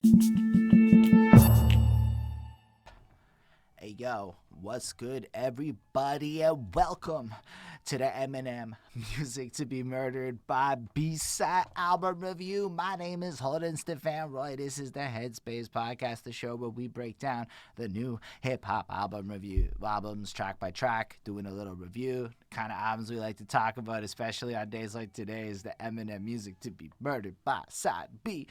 Hey yo, what's good, everybody, and welcome to the Eminem Music to be Murdered by B-Side album review. My name is Holden Stephan Roy. This is the Headspace podcast, the show where we break down the new hip hop albums track by track, doing a little review. The kind of albums we like to talk about, especially on days like today, is the Eminem Music to be Murdered by Side B.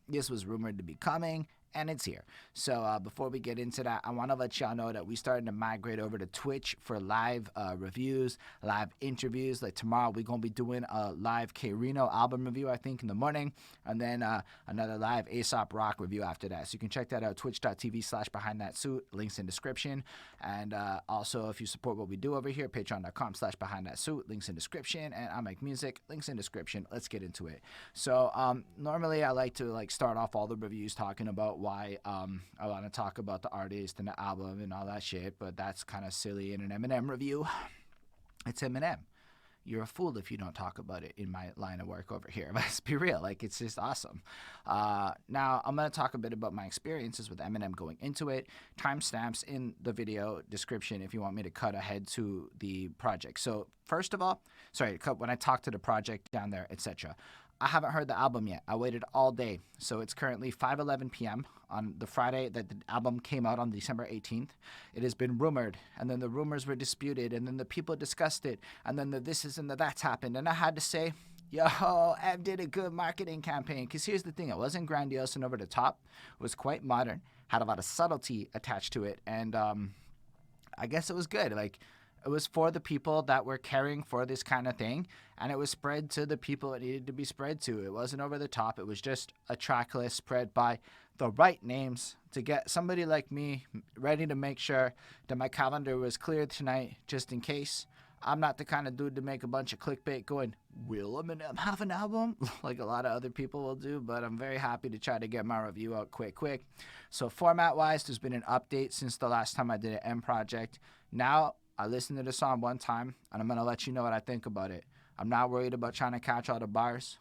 This was rumored to be coming, and it's here. So before we get into that, I want to let y'all know that we're starting to migrate over to Twitch for live reviews, live interviews. Like tomorrow, we're going to be doing a live K-Reno album review, I think, in the morning, and then another live Aesop Rock review after that. So you can check that out, twitch.tv/behindthatsuit, links in description. And also, if you support what we do over here, patreon.com/behindthatsuit, links in description. And I make music, links in description. Let's get into it. So normally I like to start off all the reviews talking about why I want to talk about the artist and the album and all that shit, but that's kind of silly in an Eminem review. It's Eminem. You're a fool if you don't talk about it in my line of work over here. Let's be real. It's just awesome. Now, I'm going to talk a bit about my experiences with Eminem going into it. Timestamps in the video description if you want me to cut ahead to the project. So, first of all, when I talk to the project down there, etc., I haven't heard the album yet. I waited all day. So it's currently 5:11 p.m. on the Friday that the album came out on December 18th. It has been rumored, and then the rumors were disputed, and then the people discussed it, and then the this is and the that's happened. And I had to say, yo, Ev did a good marketing campaign. Because here's the thing. It wasn't grandiose and over the top. It was quite modern, had a lot of subtlety attached to it, and I guess it was good. It was for the people that were caring for this kind of thing, and it was spread to the people it needed to be spread to. It wasn't over the top. It was just a track list spread by the right names to get somebody like me ready to make sure that my calendar was clear tonight, just in case. I'm not the kind of dude to make a bunch of clickbait going, will Eminem have an album? Like a lot of other people will do, but I'm very happy to try to get my review out quick. So format-wise, there's been an update since the last time I did an M project. Now, I listened to the song one time, and I'm going to let you know what I think about it. I'm not worried about trying to catch all the bars.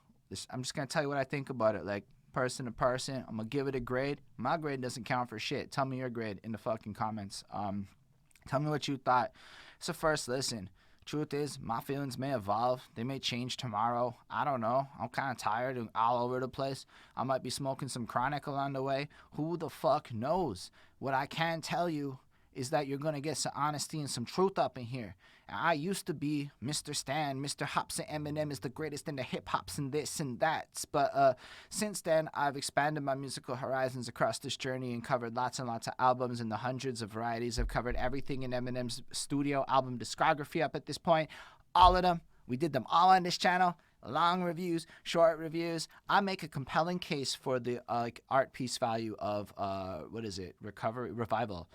I'm just going to tell you what I think about it, person to person. I'm going to give it a grade. My grade doesn't count for shit. Tell me your grade in the fucking comments. Tell me what you thought. It's a first listen. Truth is, my feelings may evolve. They may change tomorrow. I don't know. I'm kind of tired and all over the place. I might be smoking some chronic along the way. Who the fuck knows? What I can tell you is that you're going to get some honesty and some truth up in here. And I used to be Mr. Stan, Mr. Hops, and Eminem is the greatest in the hip-hops and this and that. But since then, I've expanded my musical horizons across this journey and covered lots and lots of albums in the hundreds of varieties. I've covered everything in Eminem's studio album discography up at this point. All of them. We did them all on this channel. Long reviews, short reviews. I make a compelling case for the art piece value of, Revival.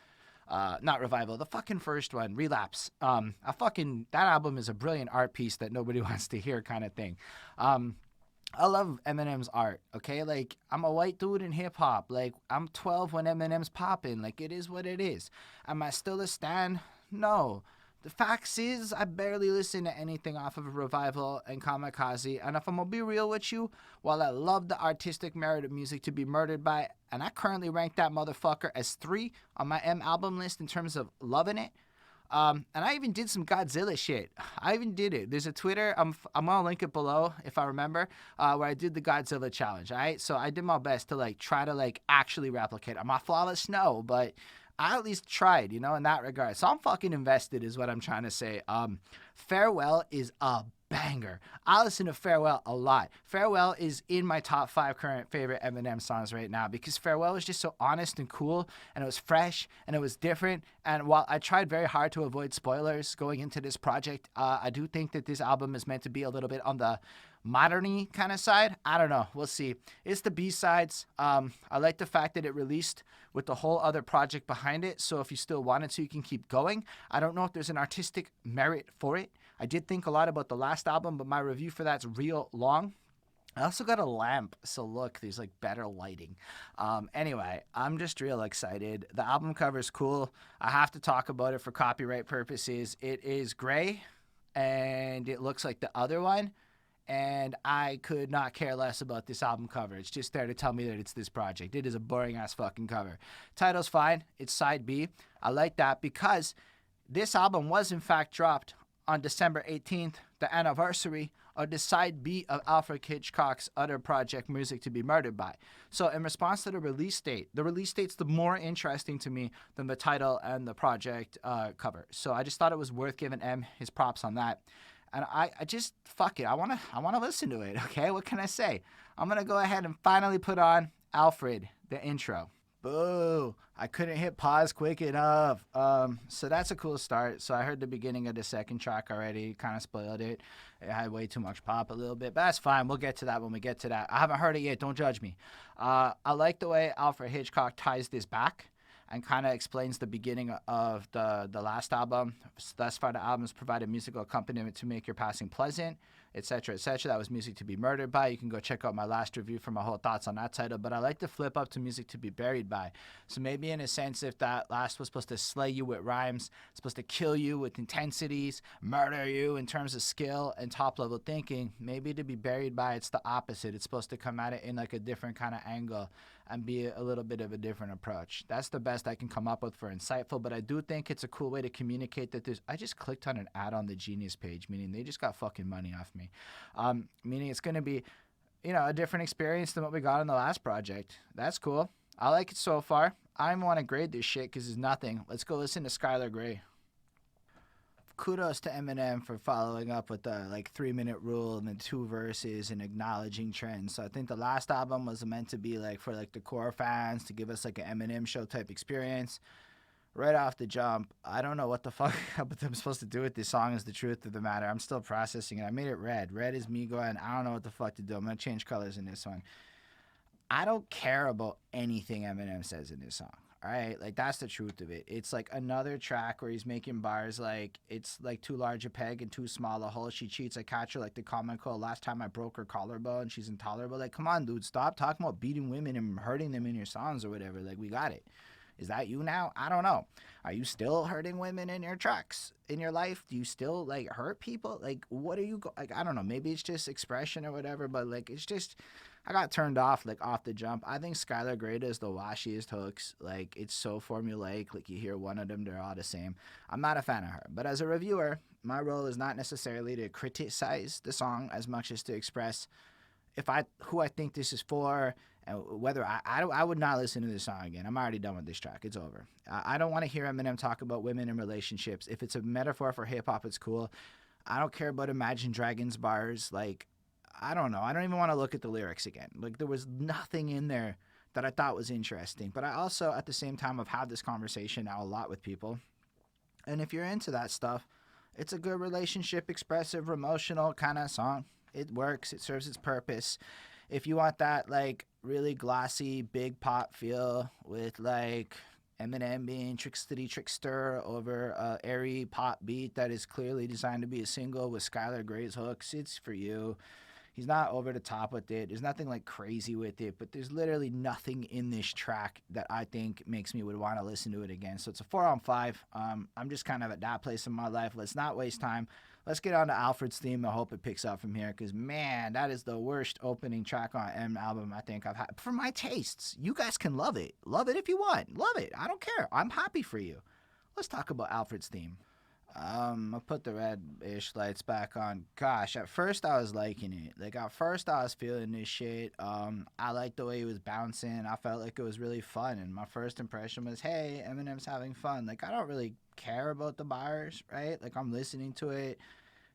Not Revival, the fucking first one, Relapse. That album is a brilliant art piece that nobody wants to hear kind of thing. I love Eminem's art, okay? I'm a white dude in hip-hop. I'm 12 when Eminem's popping. It is what it is. Am I still a stan? No. The facts is, I barely listen to anything off of Revival and Kamikaze, and if I'm gonna be real with you, while I love the artistic merit of Music to be Murdered by, and I currently rank that motherfucker as 3 on my M album list in terms of loving it, and I even did some Godzilla shit. I even did it. There's a Twitter, I'm gonna link it below if I remember, where I did the Godzilla challenge, alright? So I did my best to try to actually replicate it. Am I flawless? No, but I at least tried, in that regard. So I'm fucking invested is what I'm trying to say. Farewell is a banger. I listen to Farewell a lot. Farewell is in my top 5 current favorite Eminem songs right now because Farewell was just so honest and cool, and it was fresh, and it was different. And while I tried very hard to avoid spoilers going into this project, I do think that this album is meant to be a little bit on the modern-y kind of side. I don't know. We'll see. It's the B-sides. I like the fact that it released with the whole other project behind it. So if you still wanted to, you can keep going. I don't know if there's an artistic merit for it. I did think a lot about the last album, but my review for that's real long. I also got a lamp, so look, there's better lighting. Anyway, I'm just real excited. The album cover is cool. I have to talk about it for copyright purposes. It is gray, and it looks like the other one. and I could not care less about this album cover. It's just there to tell me that it's this project. It is a boring ass fucking cover. Title's fine. It's side B. I like that because this album was in fact dropped on December 18th, the anniversary of the side B of Alfred Hitchcock's other project, Music to be Murdered By. So in response to the release date's the more interesting to me than the title and the project cover. So I just thought it was worth giving M his props on that. And I just, fuck it, I wanna listen to it, okay? What can I say? I'm gonna go ahead and finally put on Alfred, the intro. Boo! I couldn't hit pause quick enough. So that's a cool start. So I heard the beginning of the second track already, kind of spoiled it. It had way too much pop a little bit, but that's fine. We'll get to that when we get to that. I haven't heard it yet. Don't judge me. I like the way Alfred Hitchcock ties this back and kind of explains the beginning of the last album. Thus far, the album's provided musical accompaniment to make your passing pleasant, etc., etc. That was Music to be Murdered By. You can go check out my last review for my whole thoughts on that title, but I like to flip up to Music to be Buried By. So maybe in a sense, if that last was supposed to slay you with rhymes, supposed to kill you with intensities, murder you in terms of skill and top-level thinking, maybe To Be Buried By, it's the opposite. It's supposed to come at it in like a different kind of angle and be a little bit of a different approach. That's the best I can come up with for insightful, but I do think it's a cool way to communicate that I just clicked on an ad on the Genius page, meaning they just got fucking money off me. Meaning it's going to be, a different experience than what we got on the last project. That's cool. I like it so far. I don't even want to grade this shit because it's nothing. Let's go listen to Skyler Grey. Kudos to Eminem for following up with the 3-minute rule and the 2 verses and acknowledging trends. So I think the last album was meant to be for the core fans, to give us an Eminem show type experience. Right off the jump, I don't know what the fuck I'm supposed to do with this song is the truth of the matter. I'm still processing it. I made it red. Red is me going, I don't know what the fuck to do. I'm going to change colors in this one. I don't care about anything Eminem says in this song. All right, that's the truth of it. It's another track where he's making bars it's too large a peg and too small a hole. She cheats, I catch her the comment called last time I broke her collarbone. She's intolerable. Come on, dude, stop talking about beating women and hurting them in your songs or whatever. We got it. Is that you now? I don't know. Are you still hurting women in your tracks in your life? Do you still hurt people? What are you I don't know. Maybe it's just expression or whatever, but it's just, I got turned off off the jump. I think Skyler Grey does the washiest hooks. It's so formulaic. You hear one of them, they're all the same. I'm not a fan of her. But as a reviewer, my role is not necessarily to criticize the song as much as to express who I think this is for, and whether I would not listen to this song again. I'm already done with this track. It's over. I don't want to hear Eminem talk about women in relationships. If it's a metaphor for hip-hop, it's cool. I don't care about Imagine Dragons bars. I don't know. I don't even want to look at the lyrics again. There was nothing in there that I thought was interesting. But I also, at the same time, have had this conversation now a lot with people. And if you're into that stuff, it's a good relationship, expressive, emotional kind of song. It works. It serves its purpose. If you want that, really glossy, big pop feel with, Eminem being trickster over a airy pop beat that is clearly designed to be a single with Skyler Grey's hooks, it's for you. He's not over the top with it. There's nothing crazy with it, but there's literally nothing in this track that I think makes me would want to listen to it again. So it's a 4 on 5. I'm just kind of at that place in my life. Let's not waste time. Let's get on to Alfred's theme. I hope it picks up from here because, man, that is the worst opening track on M album I think I've had. For my tastes, you guys can love it. Love it if you want. Love it. I don't care. I'm happy for you. Let's talk about Alfred's theme. I'll put the red-ish lights back on. Gosh, at first I was liking it. At first I was feeling this shit. I liked the way he was bouncing. I felt like it was really fun. And my first impression was, hey, Eminem's having fun. I don't really care about the bars, right? I'm listening to it.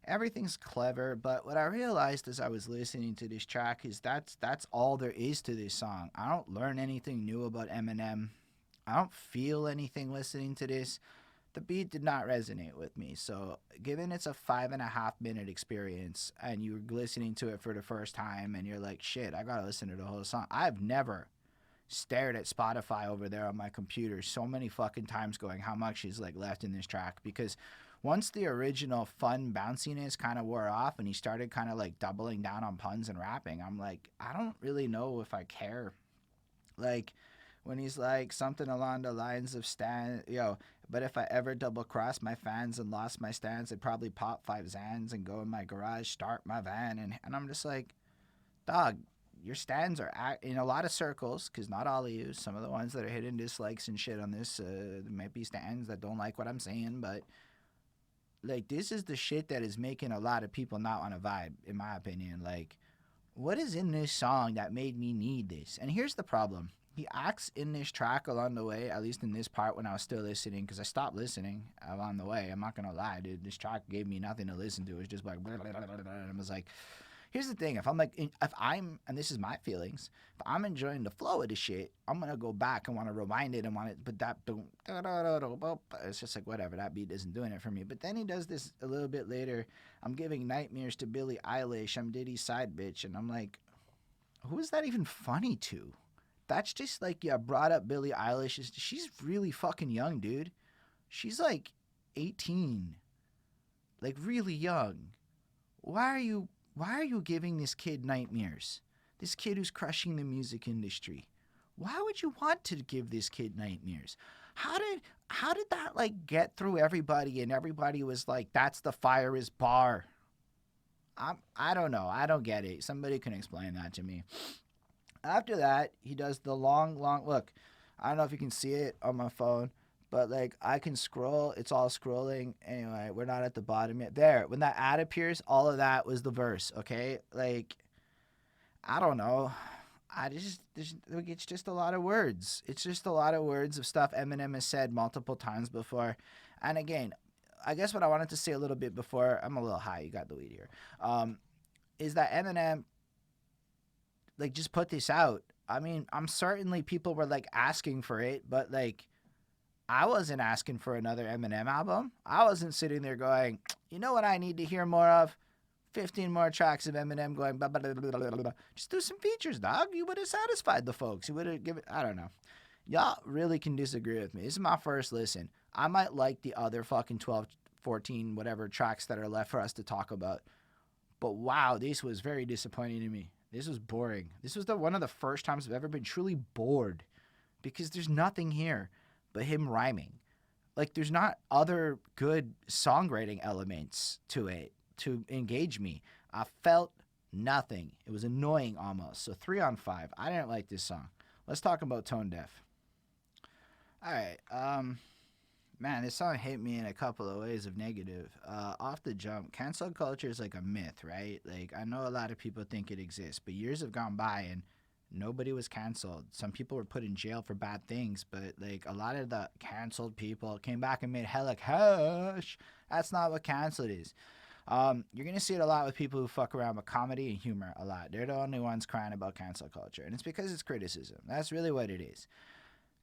Everything's clever. But what I realized as I was listening to this track is that's all there is to this song. I don't learn anything new about Eminem. I don't feel anything listening to this. The beat did not resonate with me. So given it's a 5.5 minute experience and you're listening to it for the first time and you're like, shit, I gotta listen to the whole song. I've never stared at Spotify over there on my computer so many fucking times going, how much is left in this track? Because once the original fun bounciness kind of wore off and he started kind of doubling down on puns and rapping, I'm I don't really know if I care. when he's like something along the lines of but if I ever double crossed my fans and lost my stance, I'd probably pop 5 Xans and go in my garage, start my van. And I'm just like, dog, your stands are in a lot of circles, because not all of you, some of the ones that are hitting dislikes and shit on this, there might be stands that don't like what I'm saying, but like, this is the shit that is making a lot of people not want to vibe, in my opinion. Like, what is in this song that made me need this? And here's the problem. He acts in this track along the way, at least in this part when I was still listening, because I stopped listening along the way. I'm not going to lie, dude. This track gave me nothing to listen to. It was just like, blah, blah, blah, blah, blah. And I was like, here's the thing. And this is my feelings, if I'm enjoying the flow of the shit, I'm going to go back and want to rewind it and want it, but it's just like, whatever, that beat isn't doing it for me. But then he does this a little bit later. I'm giving nightmares to Billie Eilish. I'm Diddy's side bitch. And I'm like, who is that even funny to? That's just like, yeah, brought up Billie Eilish. She's really fucking young, dude. She's like 18. Like, really young. Why are you giving this kid nightmares? This kid who's crushing the music industry. Why would you want to give this kid nightmares? How did that like get through everybody and everybody was like, that's the Fire is bar? I don't know. I don't get it. Somebody can explain that to me. After that, he does the long look. I don't know if you can see it on my phone, but like, I can scroll. It's all scrolling. Anyway, we're not at the bottom yet. There, when that ad appears, all of that was the verse. Okay, like, I don't know. It's just a lot of words. It's just a lot of words of stuff Eminem has said multiple times before. And again, I guess what I wanted to say a little bit before, I'm a little high. You got the weed here. Is that Eminem like just put this out? I mean, I'm certainly people were like asking for it, but like, I wasn't asking for another Eminem album. I wasn't sitting there going, you know what I need to hear more of? 15 more tracks of Eminem going blah, blah, blah, blah, blah, blah. Just do some features, dog. You would have satisfied the folks. You would have given, I don't know. Y'all really can disagree with me. This is my first listen. I might like the other fucking 12, 14, whatever tracks that are left for us to talk about. But wow, this was very disappointing to me. This was boring. This was one of the first times I've ever been truly bored, because there's nothing here but him rhyming. Like, there's not other good songwriting elements to it to engage me. I felt nothing. It was annoying almost. So 3 on 5. I didn't like this song. Let's talk about Tone Deaf. All right. Man, this song hit me in a couple of ways of negative. Off the jump, cancel culture is like a myth, right? Like, I know a lot of people think it exists, but years have gone by and nobody was canceled. Some people were put in jail for bad things, but like, a lot of the canceled people came back and made hella cash. That's not what canceled is. You're going to see it a lot with people who fuck around with comedy and humor a lot. They're the only ones crying about cancel culture, and it's because it's criticism. That's really what it is.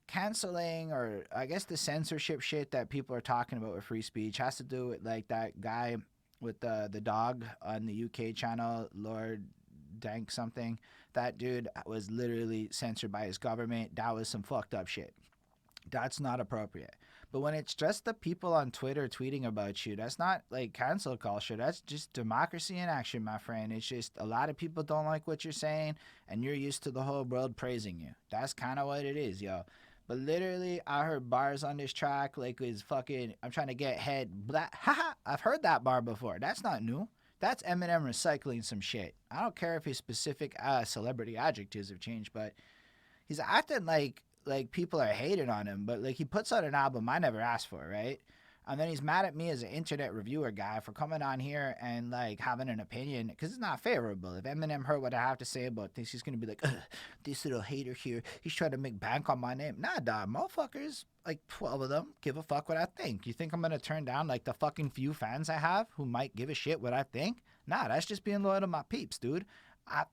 Canceling, or I guess the censorship shit that people are talking about with free speech, has to do with like that guy with the dog on the UK channel, Lord Dank something. That dude was literally censored by his government. That was some fucked up shit. That's not appropriate. But when it's just the people on Twitter tweeting about you, that's not like cancel culture. That's just democracy in action, my friend. It's just a lot of people don't like what you're saying, and you're used to the whole world praising you. That's kind of what it is, yo. But literally, I heard bars on this track like it's fucking, I'm trying to get head, blah, haha. I've heard that bar before. That's not new. That's Eminem recycling some shit. I don't care if his specific celebrity adjectives have changed, but he's acting like people are hating on him, but like, he puts out an album I never asked for, right? And then he's mad at me as an internet reviewer guy for coming on here and like having an opinion, because it's not favorable. If Eminem heard what I have to say about this, he's gonna be like, this little hater here, he's trying to make bank on my name. Nah, dog, motherfuckers, like 12 of them, give a fuck what I think. You think I'm gonna turn down like the fucking few fans I have who might give a shit what I think? Nah, that's just being loyal to my peeps, dude.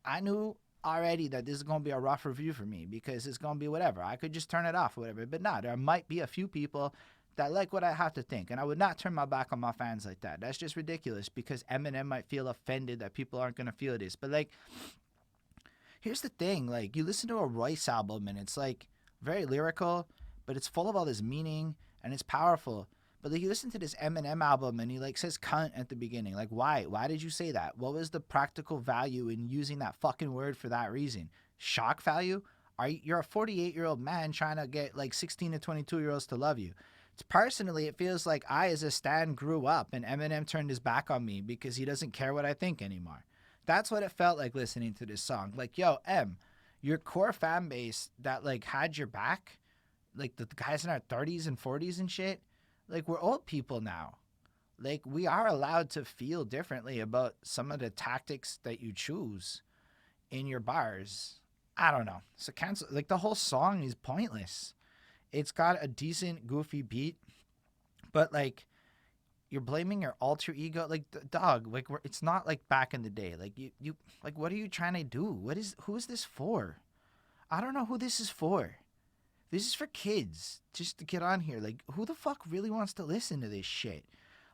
I knew already that this is going to be a rough review for me, because it's going to be whatever. I could just turn it off or whatever. But nah, there might be a few people that like what I have to think. And I would not turn my back on my fans like that. That's just ridiculous, because Eminem might feel offended that people aren't going to feel this. But like, here's the thing. Like, you listen to a Royce album and it's like very lyrical, but it's full of all this meaning and it's powerful. But like, you listen to this Eminem album and he like says cunt at the beginning. Like, why? Why did you say that? What was the practical value in using that fucking word for that reason? Shock value? you're a 48-year-old man trying to get like 16 to 22-year-olds to love you. Personally, it feels like I, as a stan, grew up and Eminem turned his back on me because he doesn't care what I think anymore. That's what it felt like listening to this song. Like, yo, your core fan base that like had your back, like the guys in our 30s and 40s and shit, like we're old people now. Like we are allowed to feel differently about some of the tactics that you choose in your bars. I don't know. So cancel. Like the whole song is pointless. It's got a decent goofy beat, but like you're blaming your alter ego. Like dog. Like it's not like back in the day. Like you like what are you trying to do? Who is this for? I don't know who this is for. This is for kids just to get on here. Like who the fuck really wants to listen to this shit?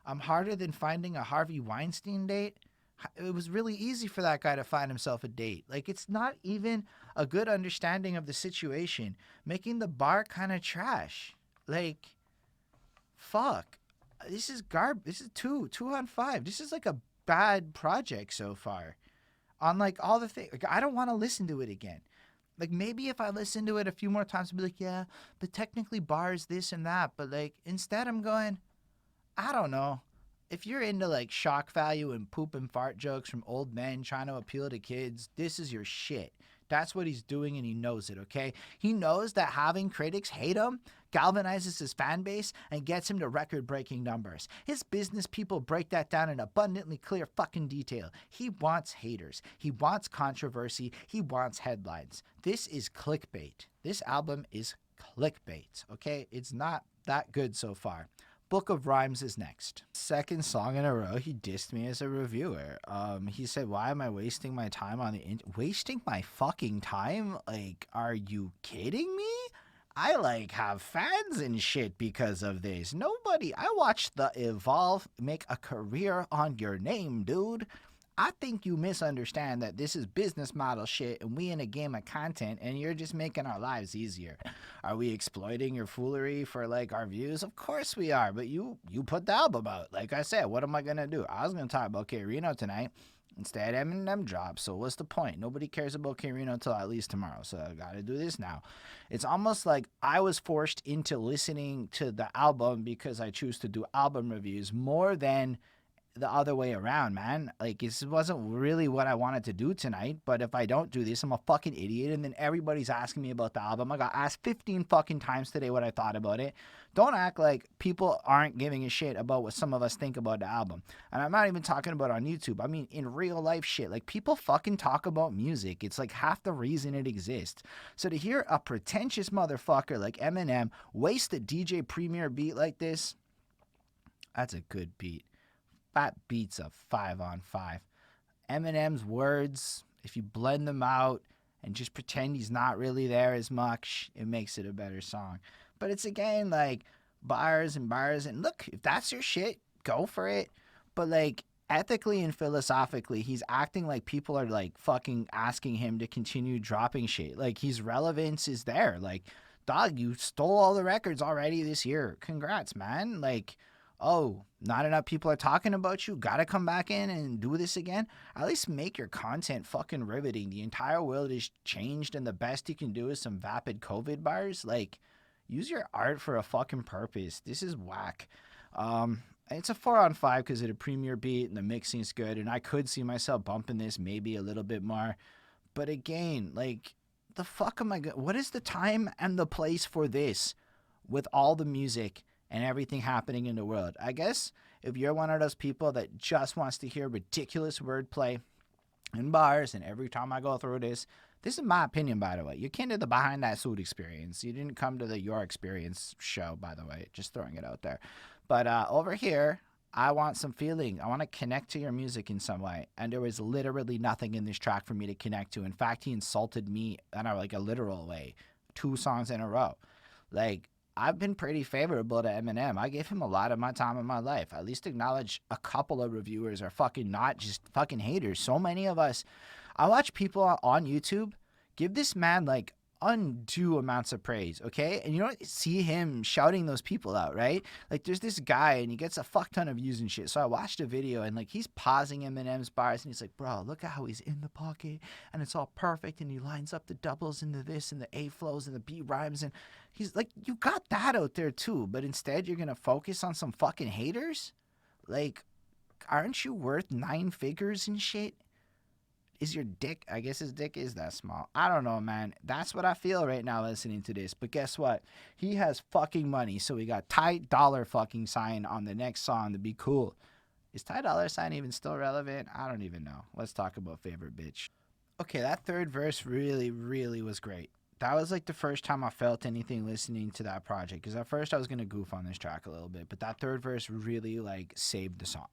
I'm harder than finding a Harvey Weinstein date. It was really easy for that guy to find himself a date. Like, it's not even a good understanding of the situation, making the bar kind of trash. Like, fuck. This is This is two on five. This is like a bad project so far. On like all the things. Like, I don't want to listen to it again. Like, maybe if I listen to it a few more times, I'll be like, yeah, but technically bars this and that. But like, instead I'm going, I don't know. If you're into like shock value and poop and fart jokes from old men trying to appeal to kids, this is your shit. That's what he's doing and he knows it, okay? He knows that having critics hate him galvanizes his fan base and gets him to record-breaking numbers. His business people break that down in abundantly clear fucking detail. He wants haters. He wants controversy. He wants headlines. This is clickbait. This album is clickbait, okay? It's not that good so far. Book of Rhymes is next. Second song in a row, he dissed me as a reviewer. He said, why am I wasting my time on wasting my fucking time? Like, are you kidding me? I, like, have fans and shit because of this. I watched the Evolve make a career on your name, dude. I think you misunderstand that this is business model shit and we in a game of content and you're just making our lives easier. Are we exploiting your foolery for like our views? Of course we are, but you put the album out. Like I said, what am I going to do? I was going to talk about K-Rino tonight. Instead, Eminem dropped, so what's the point? Nobody cares about K-Rino until at least tomorrow, so I gotta do this now. It's almost like I was forced into listening to the album because I choose to do album reviews more than the other way around, man. Like, this wasn't really what I wanted to do tonight, but if I don't do this, I'm a fucking idiot, and then everybody's asking me about the album. I got asked 15 fucking times today what I thought about it. Don't act like people aren't giving a shit about what some of us think about the album. And I'm not even talking about on YouTube. I mean, in real life shit. Like, people fucking talk about music. It's like half the reason it exists. So to hear a pretentious motherfucker like Eminem waste a DJ Premier beat like this, that's a good beat. That beats a 5 on 5. Eminem's words, if you blend them out and just pretend he's not really there as much, it makes it a better song. But it's again like bars and bars, and look, if that's your shit, go for it. But like ethically and philosophically, he's acting like people are like fucking asking him to continue dropping shit. Like his relevance is there. Like, dog, you stole all the records already this year. Congrats, man. Like, oh, not enough people are talking about you, gotta come back in and do this again? At least make your content fucking riveting. The entire world is changed and the best you can do is some vapid COVID bars. Like, use your art for a fucking purpose. This is whack. It's a 4 on 5 because of the premiere beat and the mixing's good, and I could see myself bumping this maybe a little bit more. But again, like, the fuck am I what is the time and the place for this with all the music and everything happening in the world? I guess if you're one of those people that just wants to hear ridiculous wordplay in bars, and every time I go through this is my opinion, by the way. You came to the Behind That Suit experience. You didn't come to the Your Experience show, by the way. Just throwing it out there. But over here, I want some feeling. I want to connect to your music in some way. And there was literally nothing in this track for me to connect to. In fact, he insulted me in a literal way 2 songs in a row. Like, I've been pretty favorable to Eminem. I gave him a lot of my time in my life. At least acknowledge a couple of reviewers are fucking not just fucking haters. So many of us, I watch people on YouTube give this man like undue amounts of praise, okay? And you don't see him shouting those people out, right? Like there's this guy and he gets a fuck ton of views and shit. So I watched a video and like he's pausing Eminem's bars and he's like, bro, look at how he's in the pocket and it's all perfect and he lines up the doubles and the this and the A flows and the B rhymes and he's like, you got that out there too, but instead you're gonna focus on some fucking haters? Like, aren't you worth 9 figures and shit? Is your dick, I guess his dick is that small. I don't know, man. That's what I feel right now listening to this. But guess what? He has fucking money. So we got Ty Dollar fucking sign on the next song to be cool. Is Ty Dollar sign even still relevant? I don't even know. Let's talk about favorite bitch. Okay, that third verse really, really was great. That was like the first time I felt anything listening to that project. Because at first I was gonna goof on this track a little bit, but that third verse really like saved the song.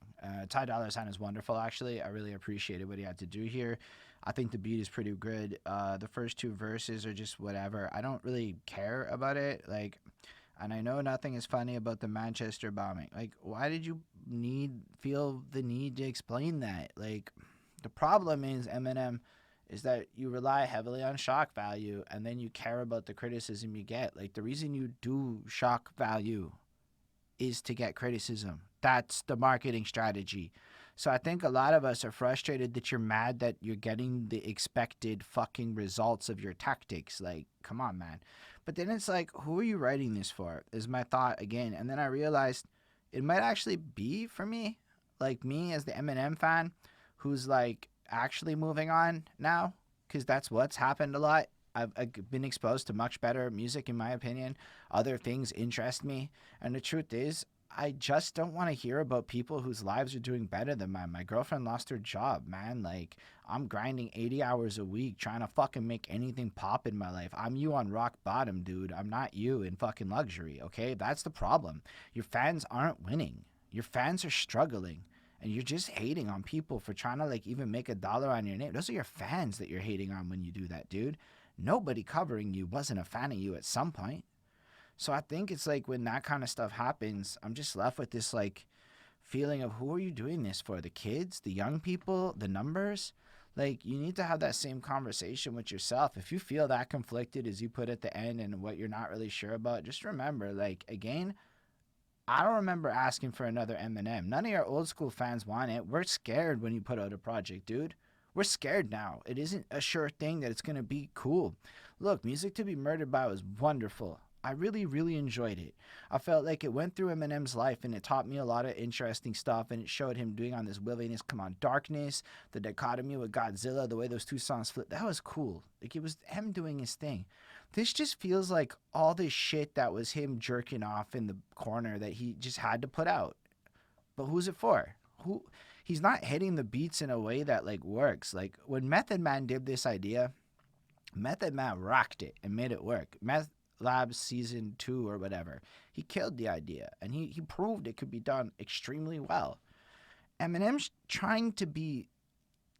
Ty Dolla Sign is wonderful. Actually, I really appreciated what he had to do here. I think the beat is pretty good. The first 2 verses are just whatever. I don't really care about it. Like, and I know nothing is funny about the Manchester bombing. Like, why did you feel the need to explain that? Like, the problem is Eminem is that you rely heavily on shock value and then you care about the criticism you get. Like the reason you do shock value is to get criticism. That's the marketing strategy. So I think a lot of us are frustrated that you're mad that you're getting the expected fucking results of your tactics. Like, come on, man. But then it's like, who are you writing this for? Is my thought again. And then I realized it might actually be for me. Like me as the Eminem fan who's like, actually moving on now because that's what's happened a lot. I've been exposed to much better music in my opinion. Other things interest me, and the truth is I just don't want to hear about people whose lives are doing better than mine. My girlfriend lost her job, man. Like, I'm grinding 80 hours a week trying to fucking make anything pop in my life. I'm you on rock bottom, dude. I'm not you in fucking luxury, okay? That's the problem. Your fans aren't winning. Your fans are struggling. And you're just hating on people for trying to like even make $1 on your name. Those are your fans that you're hating on when you do that, dude. Nobody covering you wasn't a fan of you at some point. So I think it's like when that kind of stuff happens, I'm just left with this like feeling of who are you doing this for? The kids, the young people, the numbers? Like you need to have that same conversation with yourself. If you feel that conflicted as you put at the end and what you're not really sure about, just remember, like again, I don't remember asking for another Eminem. None of your old school fans want it. We're scared when you put out a project, dude. We're scared now. It isn't a sure thing that it's going to be cool. Look, Music to Be Murdered By was wonderful. I really, really enjoyed it. I felt like it went through Eminem's life and it taught me a lot of interesting stuff and it showed him doing on this willingness, come on, darkness, the dichotomy with Godzilla, the way those 2 songs flip. That was cool. Like it was him doing his thing. This just feels like all this shit that was him jerking off in the corner that he just had to put out. But who's it for? Who? He's not hitting the beats in a way that like works. Like when Method Man did this idea, Method Man rocked it and made it work. Meth Labs season 2 or whatever. He killed the idea and he proved it could be done extremely well. Eminem's trying to be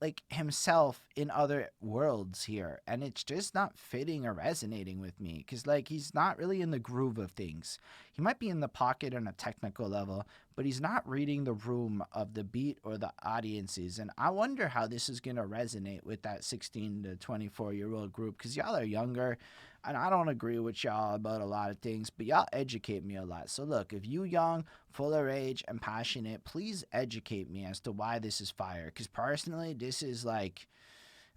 like himself in other worlds here and it's just not fitting or resonating with me because like he's not really in the groove of things. He might be in the pocket on a technical level, but he's not reading the room of the beat or the audiences, and I wonder how this is going to resonate with that 16 to 24-year-old group because y'all are younger and I don't agree with y'all about a lot of things, but y'all educate me a lot. So look, if you young, full of rage and passionate, please educate me as to why this is fire. Because personally, this is like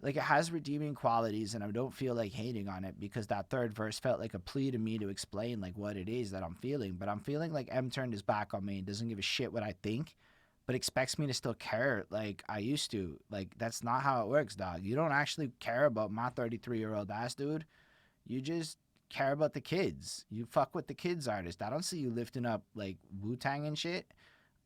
it has redeeming qualities and I don't feel like hating on it because that third verse felt like a plea to me to explain like what it is that I'm feeling. But I'm feeling like M turned his back on me and doesn't give a shit what I think, but expects me to still care like I used to. Like, that's not how it works, dog. You don't actually care about my 33-year-old ass, dude. You just care about the kids. You fuck with the kids artist. I don't see you lifting up like Wu-Tang and shit.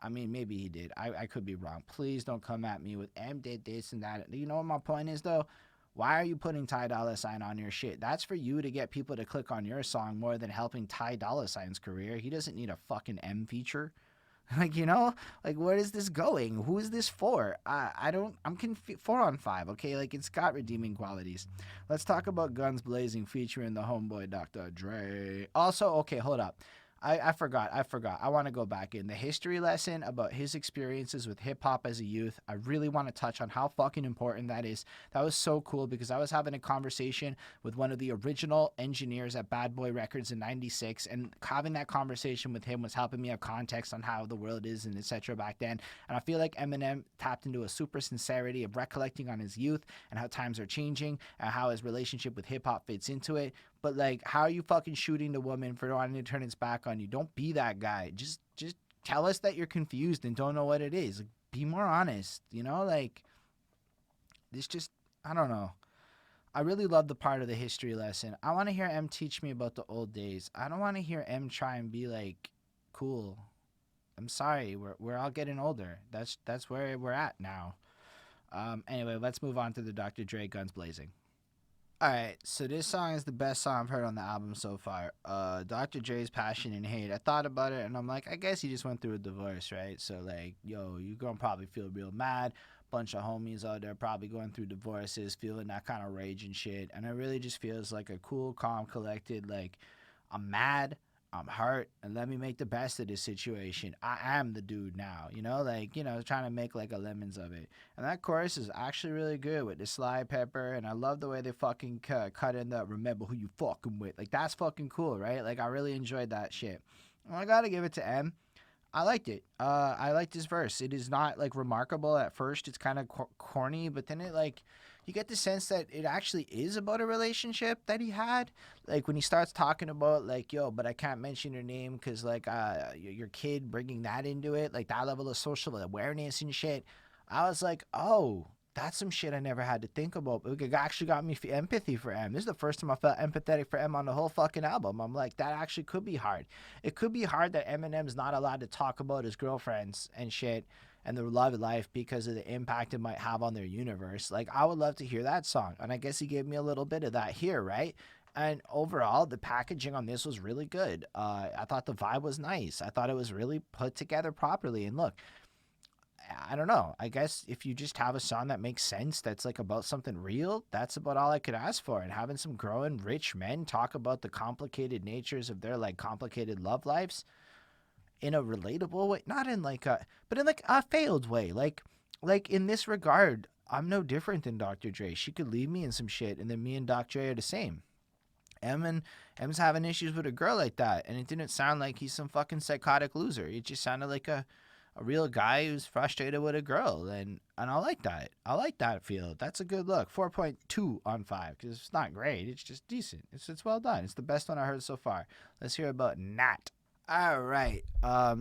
I mean, maybe he did. I could be wrong. Please don't come at me with M did this and that. You know what my point is though? Why are you putting Ty Dolla Sign on your shit? That's for you to get people to click on your song more than helping Ty Dolla Sign's career. He doesn't need a fucking M feature. Like, you know, like, where is this going? Who is this for? I'm 4 on 5, okay? Like, it's got redeeming qualities. Let's talk about Guns Blazing featuring the homeboy Dr. Dre. Also, okay, hold up. I forgot. I want to go back in the history lesson about his experiences with hip hop as a youth. I really want to touch on how fucking important that is. That was so cool because I was having a conversation with one of the original engineers at Bad Boy Records in '96, and having that conversation with him was helping me have context on how the world is and etc. back then. And I feel like Eminem tapped into a super sincerity of recollecting on his youth and how times are changing and how his relationship with hip hop fits into it. But like, how are you fucking shooting the woman for wanting to turn its back on you? Don't be that guy. Just tell us that you're confused and don't know what it is. Like, be more honest. You know, like this. Just I don't know. I really love the part of the history lesson. I want to hear M teach me about the old days. I don't want to hear M try and be like cool. I'm sorry. We're all getting older. That's where we're at now. Anyway, let's move on to the Dr. Dre Guns Blazing. Alright, so this song is the best song I've heard on the album so far. Dr. Dre's Passion and Hate. I thought about it and I'm like, I guess he just went through a divorce, right? So like, yo, you gonna probably feel real mad. Bunch of homies out there probably going through divorces, feeling that kind of rage and shit. And it really just feels like a cool, calm, collected, like, I'm mad, I'm hurt, and let me make the best of this situation. I am the dude now, like, trying to make like a lemons of it. And that chorus is actually really good with the Sly Pepper, and I love the way they fucking cut in the remember who you fucking with. Like, that's fucking cool, right? Like, I really enjoyed that shit. And I gotta give it to M. I liked it. I liked his verse. It is not like remarkable at first. It's kind of corny, but then it like you get the sense that it actually is about a relationship that he had. Like when he starts talking about like, yo, but I can't mention your name because like your kid, bringing that into it, like that level of social awareness and shit. I was like, oh, that's some shit I never had to think about. But it actually got me empathy for M. This is the first time I felt empathetic for M on the whole fucking album. I'm like, that actually could be hard. It could be hard that Eminem's not allowed to talk about his girlfriends and shit and their love life because of the impact it might have on their universe. Like, I would love to hear that song. And I guess he gave me a little bit of that here, right? And overall, the packaging on this was really good. I thought the vibe was nice. I thought it was really put together properly. And look, I don't know. I guess if you just have a song that makes sense, that's like about something real, that's about all I could ask for. And having some grown rich men talk about the complicated natures of their like complicated love lives in a relatable way, not in like a, but in like a failed way. Like in this regard, I'm no different than Dr. Dre. She could leave me in some shit, and then me and Dr. Dre are the same. M's having issues with a girl like that, and it didn't sound like he's some fucking psychotic loser. It just sounded like a real guy who's frustrated with a girl, and I like that. I like that feel. That's a good look. 4.2 on 5 because it's not great. It's just decent. It's well done. It's the best one I heard so far. Let's hear about Gnat. All right.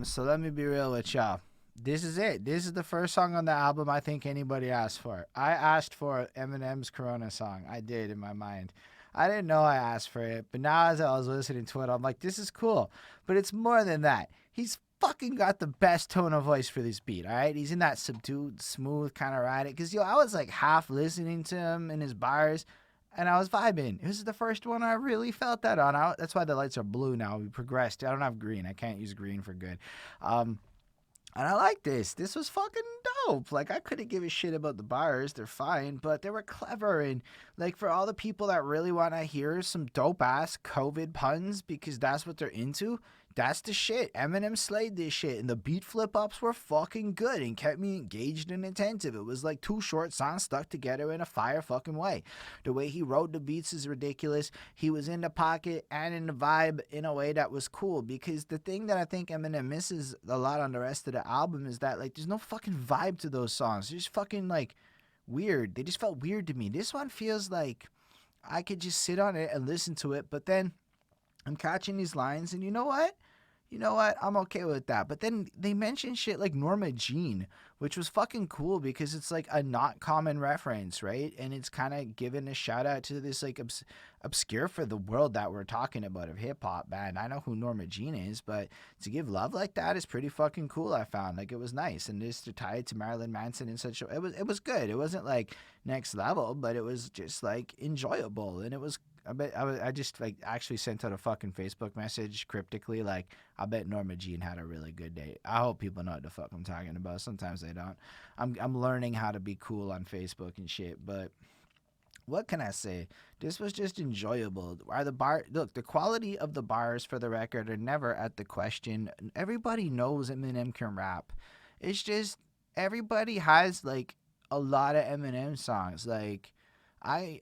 So let me be real with y'all. This is it. This is the first song on the album I think anybody asked for. I asked for Eminem's Corona song. I did in my mind. I didn't know I asked for it, but now as I was listening to it, I'm like, this is cool. But it's more than that. He's fucking got the best tone of voice for this beat, all right? He's in that subdued, smooth kind of ride. Because, I was like half listening to him in his bars, and I was vibing. This is the first one I really felt that on. That's why the lights are blue now. We progressed. I don't have green. I can't use green for good. And I like this. This was fucking dope. Like, I couldn't give a shit about the bars. They're fine, but they were clever. And, like, for all the people that really want to hear some dope-ass COVID puns because that's what they're into, that's the shit. Eminem slayed this shit, and the beat flip-ups were fucking good and kept me engaged and attentive. It was like two short songs stuck together in a fire fucking way. The way he wrote the beats is ridiculous. He was in the pocket and in the vibe in a way that was cool, because the thing that I think Eminem misses a lot on the rest of the album is that, like, there's no fucking vibe to those songs. They're just fucking, like, weird. They just felt weird to me. This one feels like I could just sit on it and listen to it, but then I'm catching these lines, and you know what? I'm okay with that. But then they mention shit like Norma Jean, which was fucking cool because it's like a not common reference, right? And it's kind of giving a shout out to this like obscure for the world that we're talking about of hip hop band. I know who Norma Jean is, but to give love like that is pretty fucking cool. I found like it was nice, and just to tie it to Marilyn Manson in such a it was good. It wasn't like next level, but it was just like enjoyable, and it was. I just like actually sent out a fucking Facebook message cryptically like, I bet Norma Jean had a really good day. I hope people know what the fuck I'm talking about. Sometimes they don't. I'm learning how to be cool on Facebook and shit, but what can I say? This was just enjoyable. Are the bar look, the quality of the bars for the record are never at the question. Everybody knows Eminem can rap. It's just everybody has like a lot of Eminem songs. Like I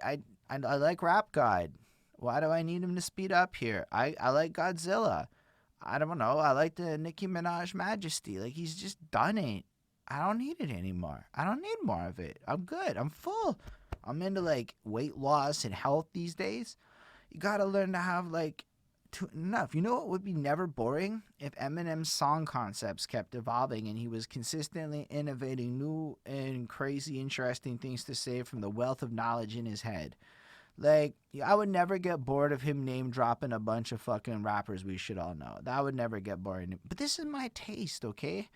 like Rap God. Why do I need him to speed up here? I like Godzilla. I don't know. I like the Nicki Minaj Majesty. Like he's just done it. I don't need it anymore. I don't need more of it. I'm good. I'm full. I'm into like weight loss and health these days. You gotta learn to have like enough. You know what would be never boring? If Eminem's song concepts kept evolving and he was consistently innovating new and crazy interesting things to say from the wealth of knowledge in his head. Like, I would never get bored of him name dropping a bunch of fucking rappers we should all know. That would never get boring. But this is my taste, okay?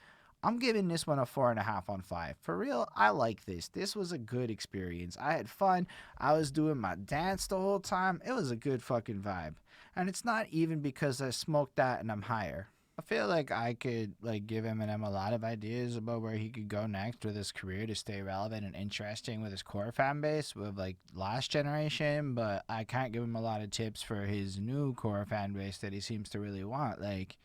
I'm giving this one a 4.5 on 5. For real, I like this. This was a good experience. I had fun. I was doing my dance the whole time. It was a good fucking vibe. And it's not even because I smoked that and I'm higher. I feel like I could like give Eminem a lot of ideas about where he could go next with his career to stay relevant and interesting with his core fan base with like last generation, but I can't give him a lot of tips for his new core fan base that he seems to really want. Like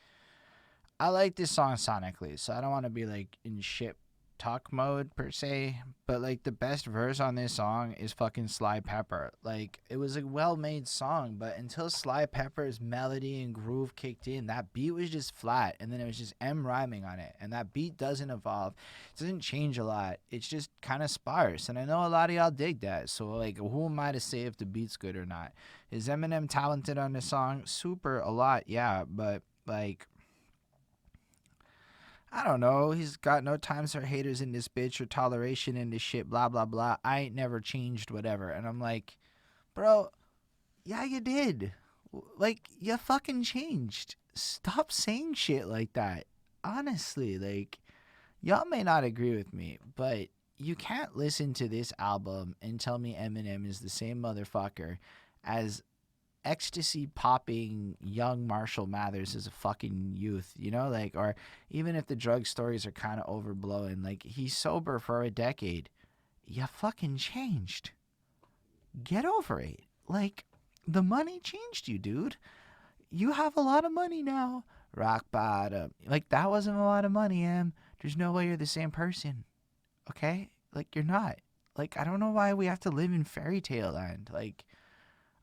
I like this song sonically, so I don't want to be like in shit talk mode per se, but like the best verse on this song is fucking Sly Pepper. Like it was a well-made song, but until Sly Pepper's melody and groove kicked in, that beat was just flat, and then it was just M rhyming on it, and that beat doesn't evolve. It doesn't change a lot. It's just kind of sparse, and I know a lot of y'all dig that, so like who am I to say if the beat's good or not? Is Eminem talented on this song? Super, a lot, yeah, but like I don't know. He's got no times for haters in this bitch or toleration in this shit, blah, blah, blah. I ain't never changed, whatever. And I'm like, bro, yeah, you did. Like, you fucking changed. Stop saying shit like that. Honestly, like, y'all may not agree with me, but you can't listen to this album and tell me Eminem is the same motherfucker as ecstasy popping young Marshall Mathers as a fucking youth, you know, like, or even if the drug stories are kind of overblown, like he's sober for a decade. You fucking changed. Get over it. Like the money changed you, dude. You have a lot of money now. Rock bottom. Like that wasn't a lot of money, Em. There's no way you're the same person. Okay? Like you're not. Like I don't know why we have to live in fairy tale land. Like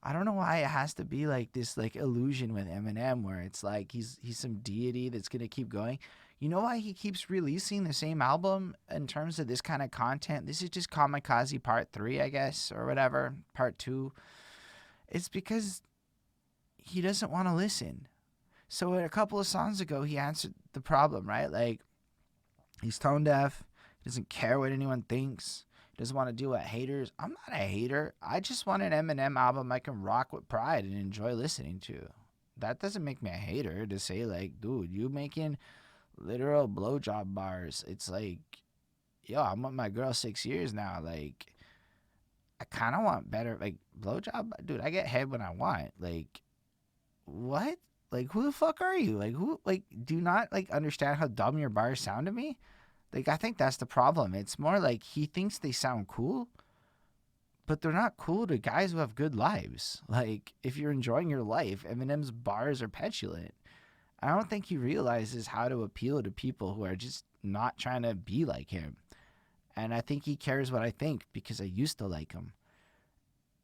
I don't know why it has to be like this like illusion with Eminem where it's like he's some deity that's gonna keep going. You know why he keeps releasing the same album in terms of this kind of content? This is just Kamikaze Part 3, I guess, or whatever, Part 2. It's because he doesn't want to listen. So a couple of songs ago, he answered the problem, right? Like, he's tone deaf, he doesn't care what anyone thinks, he doesn't want to deal with haters. I'm not a hater. I just want an Eminem album I can rock with pride and enjoy listening to. That doesn't make me a hater to say, like, dude, you making literal blowjob bars. It's like, yo, I'm with my girl 6 years now. Like, I kind of want better, like, blowjob. Dude, I get head when I want. Like, what? Like, who the fuck are you? Like, who, like, do you not, like, understand how dumb your bars sound to me? Like, I think that's the problem. It's more like he thinks they sound cool, but they're not cool to guys who have good lives. Like, if you're enjoying your life, Eminem's bars are petulant. I don't think he realizes how to appeal to people who are just not trying to be like him. And I think he cares what I think because I used to like him.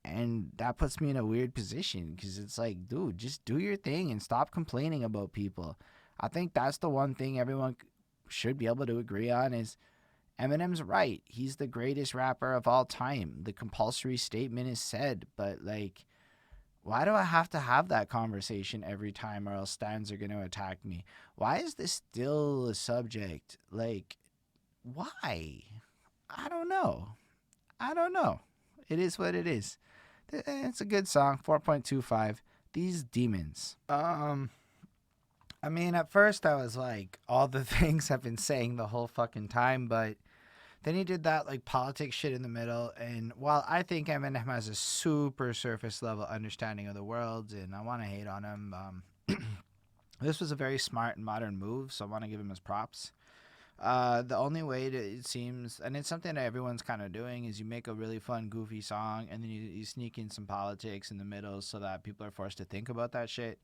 And that puts me in a weird position because it's like, dude, just do your thing and stop complaining about people. I think that's the one thing everyone should be able to agree on is Eminem's right. He's the greatest rapper of all time. The compulsory statement is said, but like, why do I have to have that conversation every time or else stands are going to attack me? Why is this still a subject? Like, why? I don't know. I don't know. It is what it is. It's a good song, 4.25. These Demons. I mean, at first I was like, all the things I've been saying the whole fucking time, but then he did that like politics shit in the middle, and while I think Eminem has a super surface level understanding of the world, and I want to hate on him, this was a very smart and modern move, so I want to give him his props. The only way to, it seems, and it's something that everyone's kind of doing, is you make a really fun, goofy song, and then you sneak in some politics in the middle so that people are forced to think about that shit.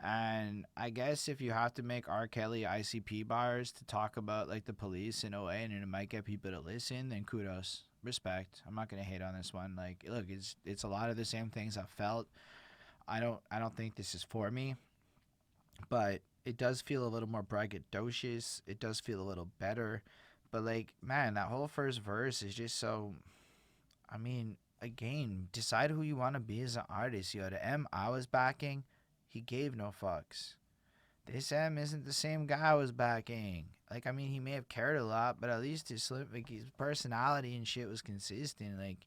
And I guess if you have to make R. Kelly ICP bars to talk about like the police in OA and it might get people to listen, then kudos, respect. I'm not gonna hate on this one. Like, look, it's a lot of the same things I've felt. I don't think this is for me, but it does feel a little more braggadocious. It does feel a little better. But like, man, that whole first verse is just so. I mean, again, decide who you want to be as an artist. Yo, the M I was backing, he gave no fucks. This M isn't the same guy I was backing. Like, I mean, he may have cared a lot, but at least his personality and shit was consistent. Like,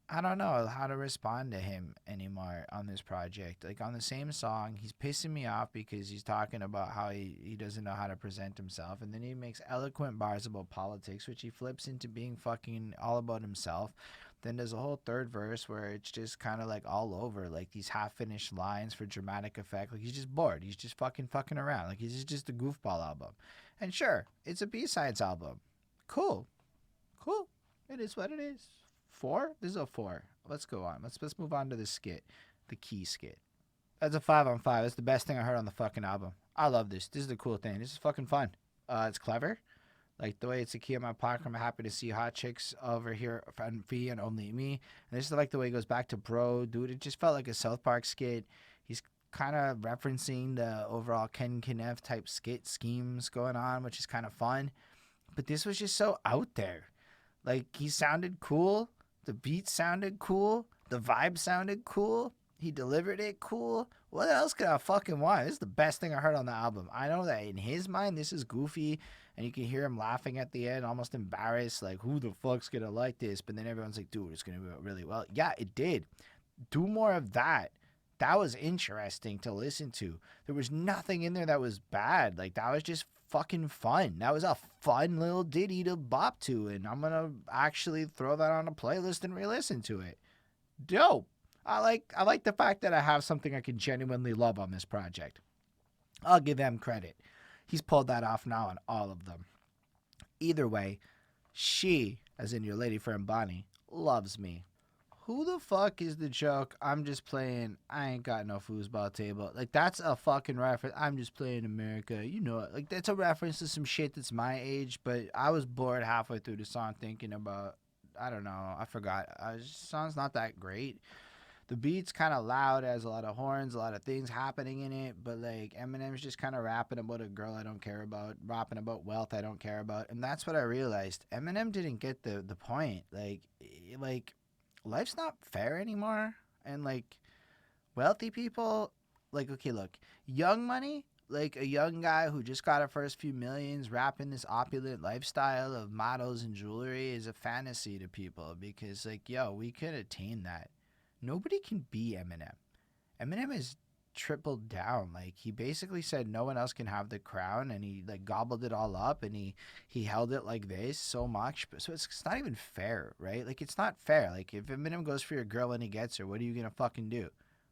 I don't know how to respond to him anymore on this project. Like, on the same song, he's pissing me off because he's talking about how he doesn't know how to present himself. And then he makes eloquent bars about politics, which he flips into being fucking all about himself. Then there's a whole third verse where it's just kind of like all over, like these half-finished lines for dramatic effect. Like, he's just bored. He's just fucking around. Like, he's just a goofball album. And sure, it's a B-sides album. Cool. Cool. It is what it is. 4? This is a 4. Let's go on. Let's move on to the skit. The key skit. That's a 5 on 5. That's the best thing I heard on the fucking album. I love this. This is the cool thing. This is fucking fun. It's clever. Like, the way it's a key in my pocket, I'm happy to see hot chicks over here and fee and only me. And this is like the way it goes back to bro, dude. It just felt like a South Park skit. He's kind of referencing the overall Ken Knev type skit schemes going on, which is kind of fun. But this was just so out there. Like, he sounded cool. The beat sounded cool. The vibe sounded cool. He delivered it cool. What else could I fucking want? This is the best thing I heard on the album. I know that in his mind, this is goofy, and you can hear him laughing at the end, almost embarrassed, like, who the fuck's gonna like this? But then everyone's like, dude, it's gonna go really well. Yeah, it did. Do more of that. That was interesting to listen to. There was nothing in there that was bad. Like, that was just fucking fun. That was a fun little ditty to bop to, and I'm gonna actually throw that on a playlist and re-listen to it. Dope. I like the fact that I have something I can genuinely love on this project. I'll give him credit. He's pulled that off now on all of them. Either way, she, as in your lady friend Bonnie, loves me. Who the fuck is the joke? I'm just playing. I ain't got no foosball table. Like, that's a fucking reference. I'm just playing America. You know it. Like, that's a reference to some shit that's my age. But I was bored halfway through the song thinking about, I don't know. I forgot. The song's not that great. The beat's kind of loud, has a lot of horns, a lot of things happening in it, but like Eminem's just kind of rapping about a girl I don't care about, rapping about wealth I don't care about, and that's what I realized. Eminem didn't get the point. Like life's not fair anymore, and like wealthy people, like, okay, look, Young Money, like a young guy who just got a first few millions rapping this opulent lifestyle of models and jewelry is a fantasy to people because, like, yo, we could attain that. Nobody can be Eminem. Eminem is tripled down. Like, he basically said no one else can have the crown, and he like gobbled it all up, and he held it like this so much. So it's not even fair, right? Like, it's not fair. Like, if Eminem goes for your girl and he gets her, what are you gonna fucking do?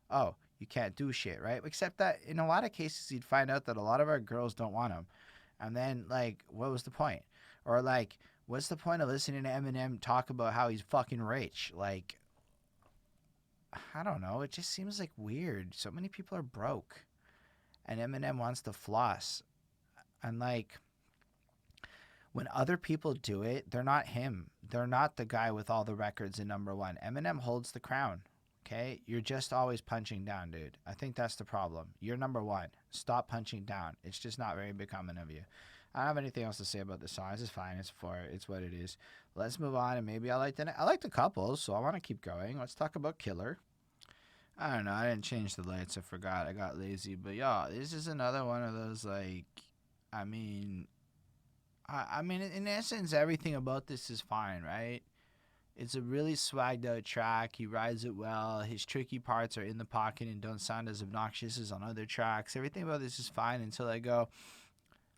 Oh, you can't do shit, right? Except that in a lot of cases, you'd find out that a lot of our girls don't want him, and then like, what was the point? Or like, what's the point of listening to Eminem talk about how he's fucking rich? Like, I don't know. It just seems like weird. So many people are broke, and Eminem wants to floss. And like, when other people do it, they're not him. They're not the guy with all the records in #1. Eminem holds the crown. Okay, you're just always punching down, dude. I think that's the problem. You're #1. Stop punching down. It's just not very becoming of you. I don't have anything else to say about the song. This is fine. It's what it is. Let's move on, and maybe I like the couples, so I want to keep going. Let's talk about Killer. I don't know. I didn't change the lights. I forgot. I got lazy. But yeah, this is another one of those, like, I mean, in essence, everything about this is fine, right? It's a really swagged out track. He rides it well. His tricky parts are in the pocket and don't sound as obnoxious as on other tracks. Everything about this is fine until I go,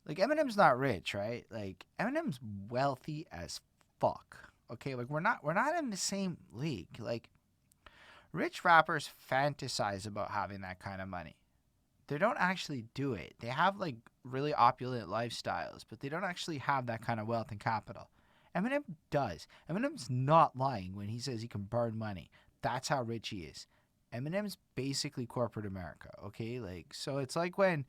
like, Eminem's not rich, right? Like, Eminem's wealthy as fuck. Okay, like, we're not in the same league. Like, rich rappers fantasize about having that kind of money. they don't actually do it. They have like really opulent lifestyles, but they don't actually have that kind of wealth and capital. Eminem does. Eminem's not lying when he says he can burn money. That's how rich he is. Eminem's basically corporate America, okay? Like, so it's like when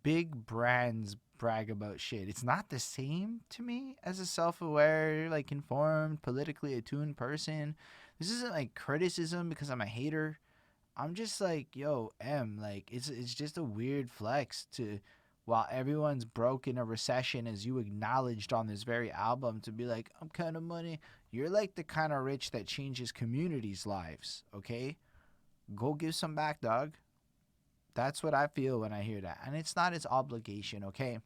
big brands brag about shit. It's not the same to me as a self-aware, like informed, politically attuned person. This isn't like criticism because I'm a hater. I'm just like, yo, like it's just a weird flex to while everyone's broke in a recession as you acknowledged on this very album to be like, I'm kind of money. You're like the kind of rich that changes communities' lives, okay? Go give some back, dog. That's what I feel when I hear that. And it's not his obligation, okay?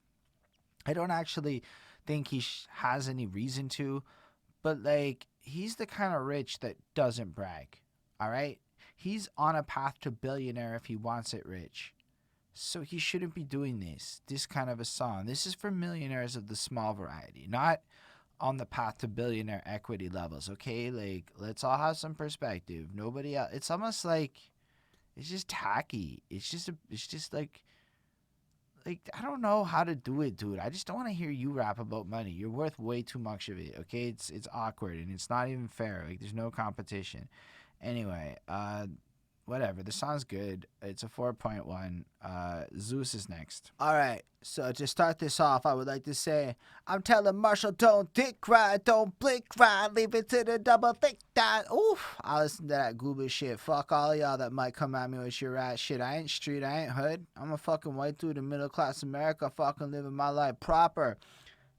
I don't actually think he has any reason to, but like he's the kind of rich that doesn't brag, all right? He's on a path to billionaire if he wants it rich. So he shouldn't be doing this kind of a song. This is for millionaires of the small variety, not on the path to billionaire equity levels, okay? Like, let's all have some perspective. Nobody else. It's almost like it's just tacky. It's just like I don't know how to do it, dude. I just don't want to hear you rap about money. You're worth way too much of it, okay? It's awkward and it's not even fair. Like there's no competition. Anyway, whatever. The song's good. It's a 4.1. Zeus is next. All right. So to start this off, I would like to say, I'm telling Marshall, don't dick ride, don't blink ride, leave it to the double thick dot. Oof. I listen to that goober shit. Fuck all y'all that might come at me with your rat shit. I ain't street, I ain't hood. I'm a fucking white dude in middle class America, fucking living my life proper.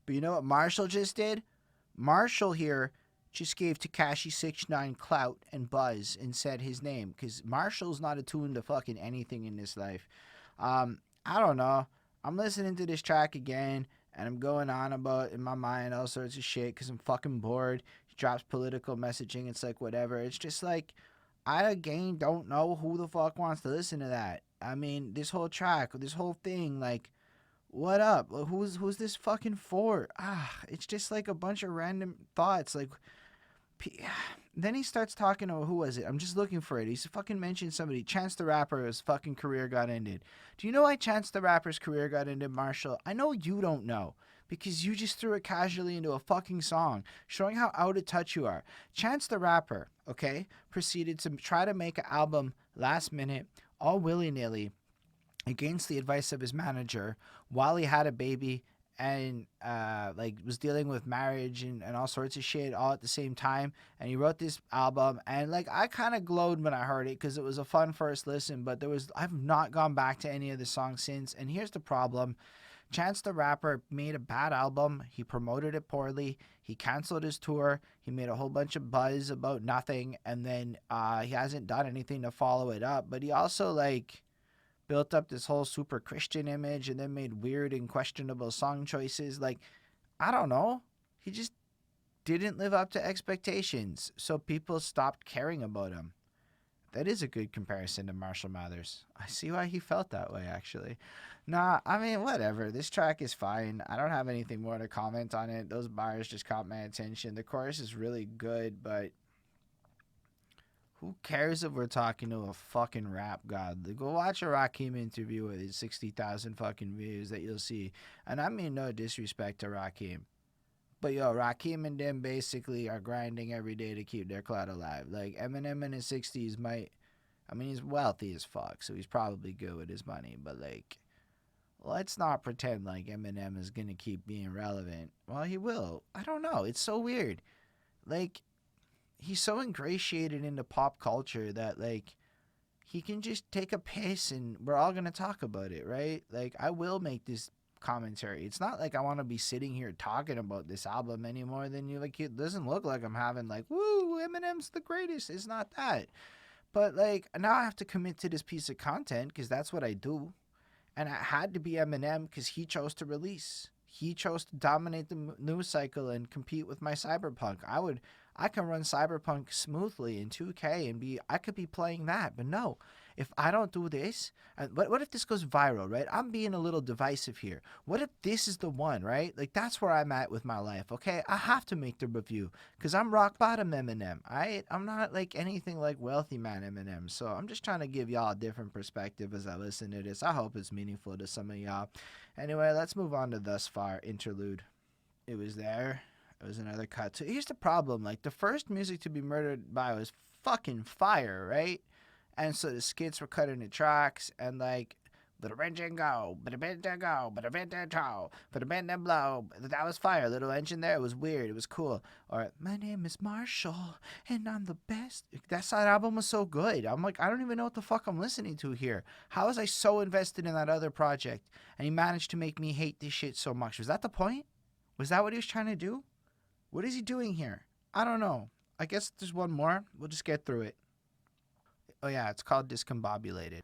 But you know what Marshall just did? Marshall here just gave Tekashi 69 clout and buzz and said his name because Marshall's not attuned to fucking anything in this life. I don't know. I'm listening to this track again and I'm going on about in my mind all sorts of shit because I'm fucking bored. He drops political messaging. It's like whatever. It's just like I again don't know who the fuck wants to listen to that. I mean, this whole track, this whole thing, like, what up? Who's this fucking for? It's just like a bunch of random thoughts. Like, then he starts talking to, who was it? I'm just looking for it. He's fucking mentioned somebody. Chance the Rapper, his fucking career got ended. Do you know why Chance the Rapper's career got ended, Marshall? I know you don't know. Because you just threw it casually into a fucking song, showing how out of touch you are. Chance the Rapper, okay, proceeded to try to make an album last minute, all willy-nilly, against the advice of his manager, while he had a baby and like was dealing with marriage and all sorts of shit all at the same time. And he wrote this album and like I kind of glowed when I heard it because it was a fun first listen, but I've not gone back to any of the songs since. And here's the problem. Chance the Rapper made a bad album. He promoted it poorly. He canceled his tour. He made a whole bunch of buzz about nothing. And then he hasn't done anything to follow it up. But he also like built up this whole super Christian image and then made weird and questionable song choices. Like, I don't know. He just didn't live up to expectations. So people stopped caring about him. That is a good comparison to Marshall Mathers. I see why he felt that way, actually. Nah, I mean, whatever. This track is fine. I don't have anything more to comment on it. Those bars just caught my attention. The chorus is really good, but who cares if we're talking to a fucking rap god? Go watch a Rakim interview with his 60,000 fucking views that you'll see. And I mean no disrespect to Rakim. But yo, Rakim and them basically are grinding every day to keep their clout alive. Like Eminem in his 60s might, I mean he's wealthy as fuck, so he's probably good with his money. But like, let's not pretend like Eminem is gonna keep being relevant. Well, he will. I don't know. It's so weird. Like, he's so ingratiated into pop culture that like he can just take a piss and we're all gonna talk about it, right? Like I will make this commentary. It's not like I want to be sitting here talking about this album any more than you. Like it doesn't look like I'm having like, woo, Eminem's the greatest. It's not that. But like now I have to commit to this piece of content because that's what I do, and it had to be Eminem because he chose to release. He chose to dominate the news cycle and compete with my Cyberpunk. I can run Cyberpunk smoothly in 2K and I could be playing that, but no. if I don't do this, what if this goes viral, right? I'm being a little divisive here. What if this is the one, right? Like, that's where I'm at with my life, okay? I have to make the review because I'm rock bottom Eminem. I'm not like anything like wealthy man Eminem. So I'm just trying to give y'all a different perspective as I listen to this. I hope it's meaningful to some of y'all. Anyway, let's move on to Thus Far Interlude. It was there. It was another cut. So here's the problem. Like, the first music to be murdered by was fucking fire, right? And so the skits were cut into tracks, and like, little engine go, but a bit go, but a bit go, but a bit blow. That was fire. Little engine there. It was weird. It was cool. Or my name is Marshall, and I'm the best. That side album was so good. I'm like, I don't even know what the fuck I'm listening to here. How was I so invested in that other project, and he managed to make me hate this shit so much? Was that the point? Was that what he was trying to do? What is he doing here? I don't know. I guess there's one more. We'll just get through it. Oh yeah, it's called Discombobulated.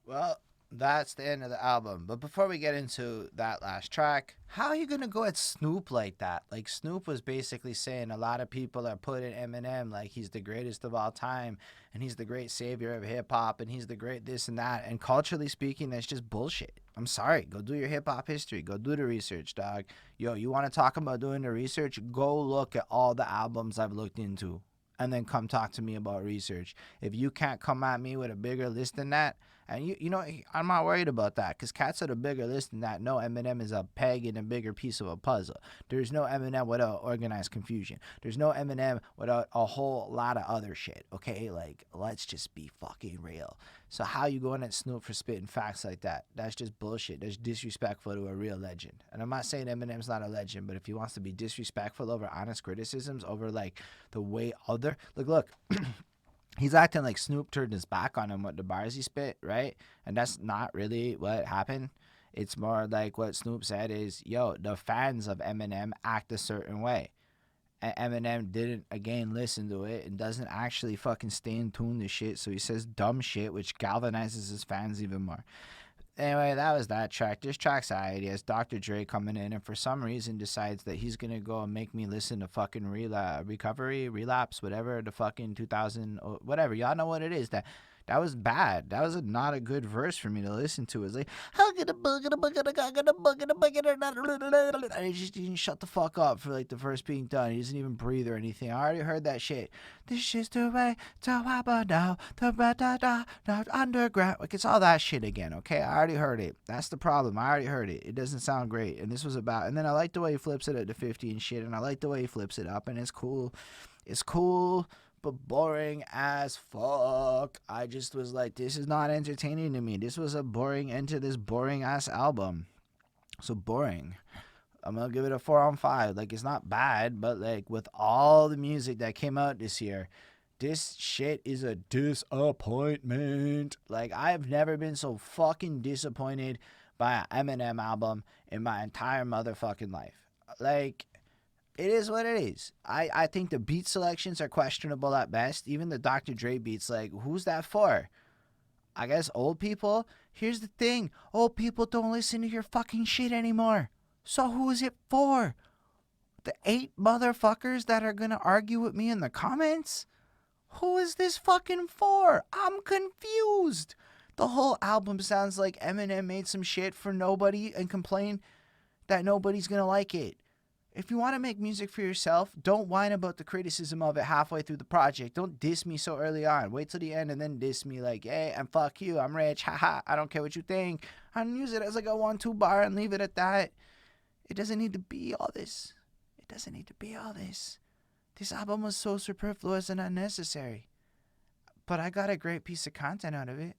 Well, that's the end of the album. But before we get into that last track, how are you going to go at Snoop like that? Like, Snoop was basically saying a lot of people are putting Eminem like he's the greatest of all time, and he's the great savior of hip-hop, and he's the great this and that. And culturally speaking, that's just bullshit. I'm sorry. Go do your hip-hop history. Go do the research, dog. Yo, you want to talk about doing the research? Go look at all the albums I've looked into, and then come talk to me about research. If you can't come at me with a bigger list than that, and you know, I'm not worried about that, because cats at a bigger list than that. No, Eminem is a peg in a bigger piece of a puzzle. There's no Eminem without organized confusion. There's no Eminem without a whole lot of other shit, okay? Like, let's just be fucking real. So how you going at Snoop for spitting facts like that? That's just bullshit. That's disrespectful to a real legend. And I'm not saying Eminem's not a legend, but if he wants to be disrespectful over honest criticisms, over like the way other... Look. He's acting like Snoop turned his back on him with the bars he spit, right? And that's not really what happened. It's more like what Snoop said is, yo, the fans of Eminem act a certain way. And Eminem didn't, again, listen to it and doesn't actually fucking stay in tune to shit. So he says dumb shit, which galvanizes his fans even more. Anyway, that was that track. This track's alright. He has Dr. Dre coming in and for some reason decides that he's going to go and make me listen to fucking relapse, whatever, the fucking 2000, whatever. Y'all know what it is. That was bad. That was not a good verse for me to listen to. It's like, and he just didn't shut the fuck up for like the verse being done. He doesn't even breathe or anything. I already heard that shit. This is the way to happen now. The underground. Like, it's all that shit again, okay? I already heard it. That's the problem. I already heard it. It doesn't sound great. And this was about, and then I like the way he flips it at the 50 and shit. And I like the way he flips it up. And it's cool. It's cool, but boring as fuck. I just was like, this is not entertaining to me. This was a boring end to this boring ass album. So boring. I'm gonna give it a 4 on 5. Like, it's not bad, but like, with all the music that came out this year, this shit is a disappointment. Like, I've never been so fucking disappointed by an Eminem album in my entire motherfucking life. Like, it is what it is. I think the beat selections are questionable at best. Even the Dr. Dre beats, like, who's that for? I guess old people? Here's the thing. Old people don't listen to your fucking shit anymore. So who is it for? The 8 motherfuckers that are gonna argue with me in the comments? Who is this fucking for? I'm confused. The whole album sounds like Eminem made some shit for nobody and complained that nobody's gonna like it. If you want to make music for yourself, don't whine about the criticism of it halfway through the project. Don't diss me so early on. Wait till the end and then diss me like, hey, and fuck you, I'm rich, haha, I don't care what you think. And use it as like a 1-2 bar and leave it at that. It doesn't need to be all this. It doesn't need to be all this. This album was so superfluous and unnecessary. But I got a great piece of content out of it.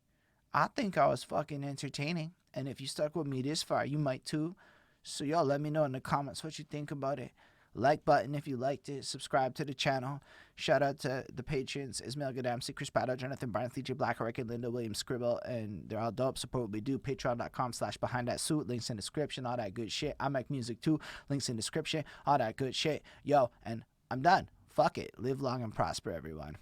I think I was fucking entertaining. And if you stuck with me this far, you might too. So y'all let me know in the comments what you think about it. Like button if you liked it. Subscribe to the channel. Shout out to the patrons. Ismail Gadamsi, Chris Pato, Jonathan Barnes, TJ Black, Rick, and Linda Williams Scribble. And they're all dope. Support what we do. Patreon.com/BehindThatSuit. Links in description. All that good shit. I make music too. Links in description. All that good shit. Yo, and I'm done. Fuck it. Live long and prosper, everyone.